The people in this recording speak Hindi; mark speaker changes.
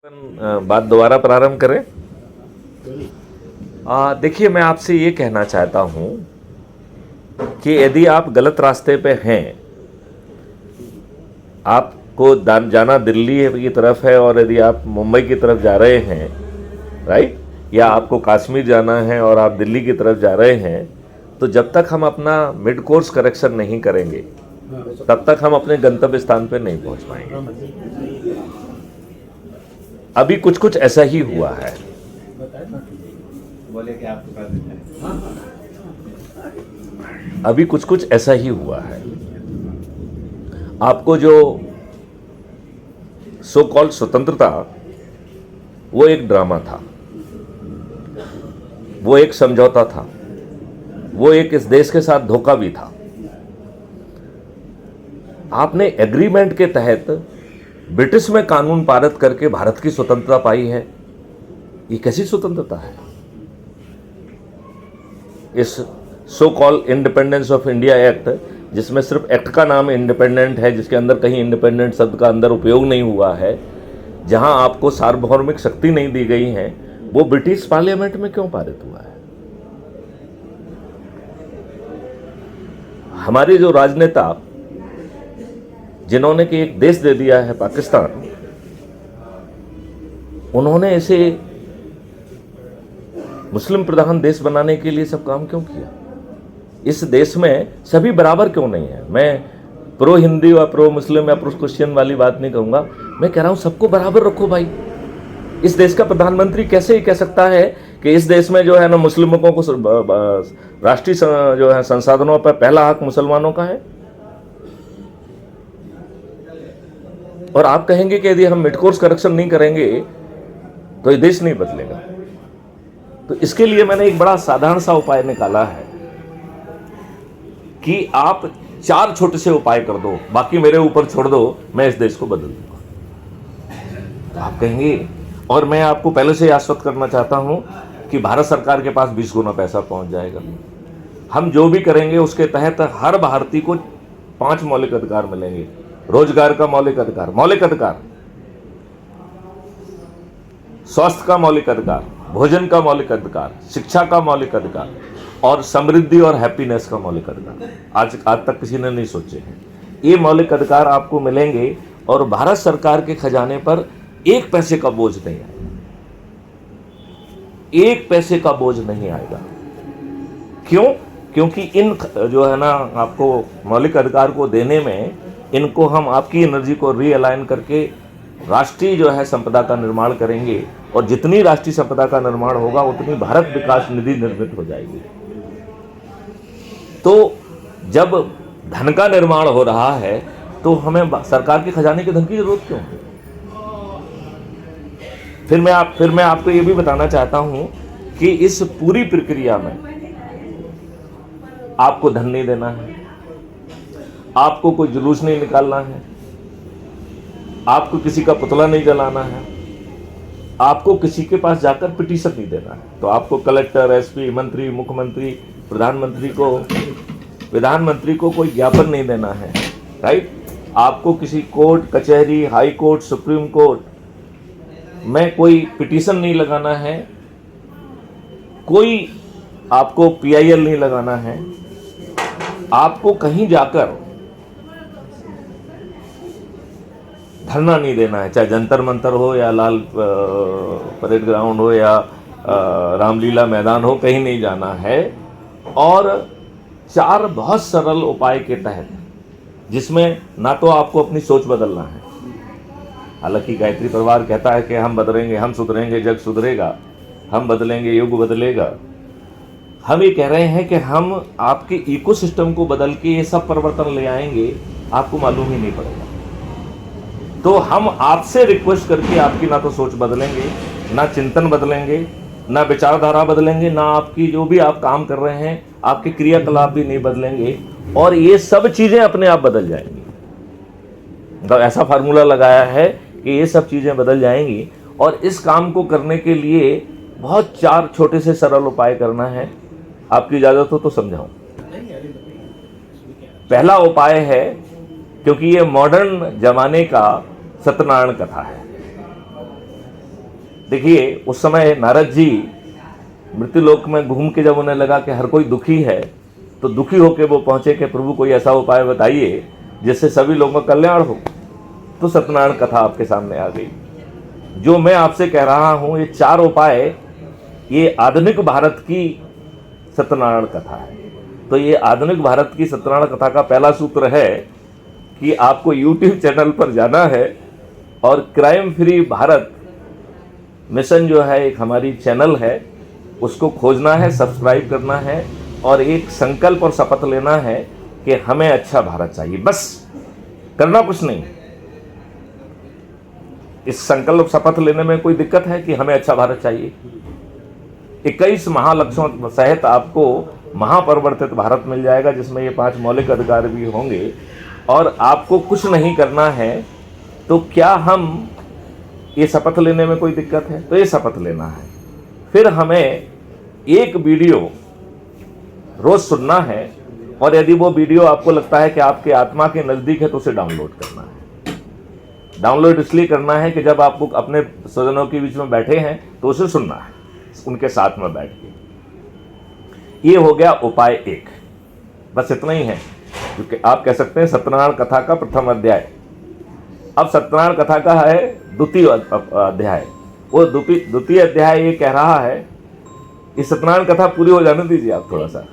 Speaker 1: बात दोबारा प्रारंभ करें। देखिए, मैं आपसे ये कहना चाहता हूँ कि यदि आप गलत रास्ते पे हैं, आपको जाना दिल्ली की तरफ है और यदि आप मुंबई की तरफ जा रहे हैं, राइट, या आपको कश्मीर जाना है और आप दिल्ली की तरफ जा रहे हैं, तो जब तक हम अपना मिड कोर्स करेक्शन नहीं करेंगे तब तक हम अपने गंतव्य स्थान पे नहीं पहुंच पाएंगे। अभी कुछ कुछ ऐसा ही हुआ है। अभी कुछ कुछ ऐसा ही हुआ है। आपको जो सो कॉल्ड स्वतंत्रता, वो एक ड्रामा था, वो एक समझौता था, वो एक इस देश के साथ धोखा भी था। आपने एग्रीमेंट के तहत ब्रिटिश में कानून पारित करके भारत की स्वतंत्रता पाई है। ये कैसी स्वतंत्रता है? इस so called independence of India act, जिसमें सिर्फ एक्ट का नाम इंडिपेंडेंट है, जिसके अंदर कहीं इंडिपेंडेंट शब्द का अंदर उपयोग नहीं हुआ है, जहां आपको सार्वभौमिक शक्ति नहीं दी गई है, वो ब्रिटिश पार्लियामेंट में क्यों पारित हुआ है? हमारे जो राजनेता, जिन्होंने कि एक देश दे दिया है पाकिस्तान, उन्होंने इसे मुस्लिम प्रधान देश बनाने के लिए सब काम क्यों किया? इस देश में सभी बराबर क्यों नहीं है? मैं प्रो हिंदी व प्रो मुस्लिम या प्रो क्रिश्चियन वाली बात नहीं कहूंगा, मैं कह रहा हूं सबको बराबर रखो भाई। इस देश का प्रधानमंत्री कैसे कह सकता है कि इस देश में जो है ना मुस्लिमों को राष्ट्रीय जो है संसाधनों पर पहला हक मुसलमानों का है? और आप कहेंगे कि यदि हम मिड कोर्स करेक्शन नहीं करेंगे तो ये देश नहीं बदलेगा। तो इसके लिए मैंने एक बड़ा साधारण सा उपाय निकाला है कि आप 4 छोटे से उपाय कर दो, बाकी मेरे ऊपर छोड़ दो, मैं इस देश को बदल दूंगा। तो आप कहेंगे, और मैं आपको पहले से आश्वस्त करना चाहता हूं कि भारत सरकार के पास 20 गुना पैसा पहुंच जाएगा। हम जो भी करेंगे उसके तहत हर भारतीय को 5 मौलिक अधिकार मिलेंगे। रोजगार का मौलिक अधिकार, स्वास्थ्य का मौलिक अधिकार, भोजन का मौलिक अधिकार, शिक्षा का मौलिक अधिकार और समृद्धि और हैप्पीनेस का मौलिक अधिकार। आज तक किसी ने नहीं सोचे हैं। ये मौलिक अधिकार आपको मिलेंगे और भारत सरकार के खजाने पर 1 पैसे का बोझ नहीं आएगा। 1 पैसे का बोझ नहीं आएगा। क्यों? क्योंकि इन जो है ना आपको मौलिक अधिकार को देने में, इनको हम आपकी एनर्जी को रीअलाइन करके राष्ट्रीय जो है संपदा का निर्माण करेंगे, और जितनी राष्ट्रीय संपदा का निर्माण होगा उतनी भारत विकास निधि निर्मित हो जाएगी। तो जब धन का निर्माण हो रहा है तो हमें सरकार के खजाने के धन की जरूरत क्यों है? फिर मैं आपको ये भी बताना चाहता हूं कि इस पूरी प्रक्रिया में आपको धन नहीं देना है, आपको कोई जुलूस नहीं निकालना है, आपको किसी का पुतला नहीं जलाना है, आपको किसी के पास जाकर पिटीशन नहीं देना है। तो आपको कलेक्टर, एसपी, मंत्री, मुख्यमंत्री, विधानमंत्री को कोई ज्ञापन नहीं देना है, राइट? आपको किसी कोर्ट कचहरी, हाई कोर्ट, सुप्रीम कोर्ट में कोई पिटीशन नहीं लगाना है, कोई आपको PIL नहीं लगाना है, आपको कहीं जाकर धरना नहीं देना है, चाहे जंतर मंतर हो या लाल परेड ग्राउंड हो या रामलीला मैदान हो, कहीं नहीं जाना है। और 4 बहुत सरल उपाय के तहत, जिसमें ना तो आपको अपनी सोच बदलना है, हालांकि गायत्री परिवार कहता है कि हम बदलेंगे, हम सुधरेंगे, जग सुधरेगा, हम बदलेंगे, युग बदलेगा। हम ये कह रहे हैं कि हम आपके इकोसिस्टम को बदल के ये सब परिवर्तन ले आएंगे, आपको मालूम ही नहीं पड़ेगा। तो हम आपसे रिक्वेस्ट करके आपकी ना तो सोच बदलेंगे, ना चिंतन बदलेंगे, ना विचारधारा बदलेंगे, ना आपकी जो भी आप काम कर रहे हैं, आपके क्रियाकलाप भी नहीं बदलेंगे, और ये सब चीजें अपने आप बदल जाएंगी। तो ऐसा फार्मूला लगाया है कि ये सब चीजें बदल जाएंगी, और इस काम को करने के लिए बहुत 4 छोटे से सरल उपाय करना है। आपकी इजाजत हो तो समझाऊं। पहला उपाय है, क्योंकि ये मॉडर्न जमाने का सत्यनारायण कथा है, देखिए, उस समय नारद जी मृत्युलोक में घूम के जब उन्हें लगा कि हर कोई दुखी है, तो दुखी होकर वो पहुंचे कि प्रभु कोई ऐसा उपाय बताइए जिससे सभी लोगों का कल्याण हो। तो सत्यनारायण कथा आपके सामने आ गई। जो मैं आपसे कह रहा हूं, ये 4 उपाय, ये आधुनिक भारत की सत्यनारायण कथा है। तो ये आधुनिक भारत की सत्यनारायण कथा का पहला सूत्र है कि आपको YouTube चैनल पर जाना है और क्राइम फ्री भारत मिशन जो है, एक हमारी चैनल है, उसको खोजना है, सब्सक्राइब करना है और एक संकल्प और शपथ लेना है कि हमें अच्छा भारत चाहिए। बस करना कुछ नहीं। इस संकल्प शपथ लेने में कोई दिक्कत है कि हमें अच्छा भारत चाहिए? 21 महालक्ष्यों सहित आपको महापरिवर्तित भारत मिल जाएगा, जिसमें ये 5 मौलिक अधिकार भी होंगे और आपको कुछ नहीं करना है। तो क्या हम ये शपथ लेने में कोई दिक्कत है? तो ये शपथ लेना है। फिर हमें एक वीडियो रोज सुनना है और यदि वो वीडियो आपको लगता है कि आपके आत्मा के नजदीक है तो उसे डाउनलोड करना है। डाउनलोड इसलिए करना है कि जब आप अपने स्वजनों के बीच में बैठे हैं तो उसे सुनना है, उनके साथ में बैठ के। ये हो गया उपाय 1। बस इतना ही है, क्योंकि आप कह सकते हैं सत्यनारायण कथा का प्रथम अध्याय। अब सत्यनारायण कथा का है द्वितीय अध्याय। वो द्वितीय अध्याय ये कह रहा है, इस सत्यनारायण कथा पूरी हो जाने दीजिए आप थोड़ा सा।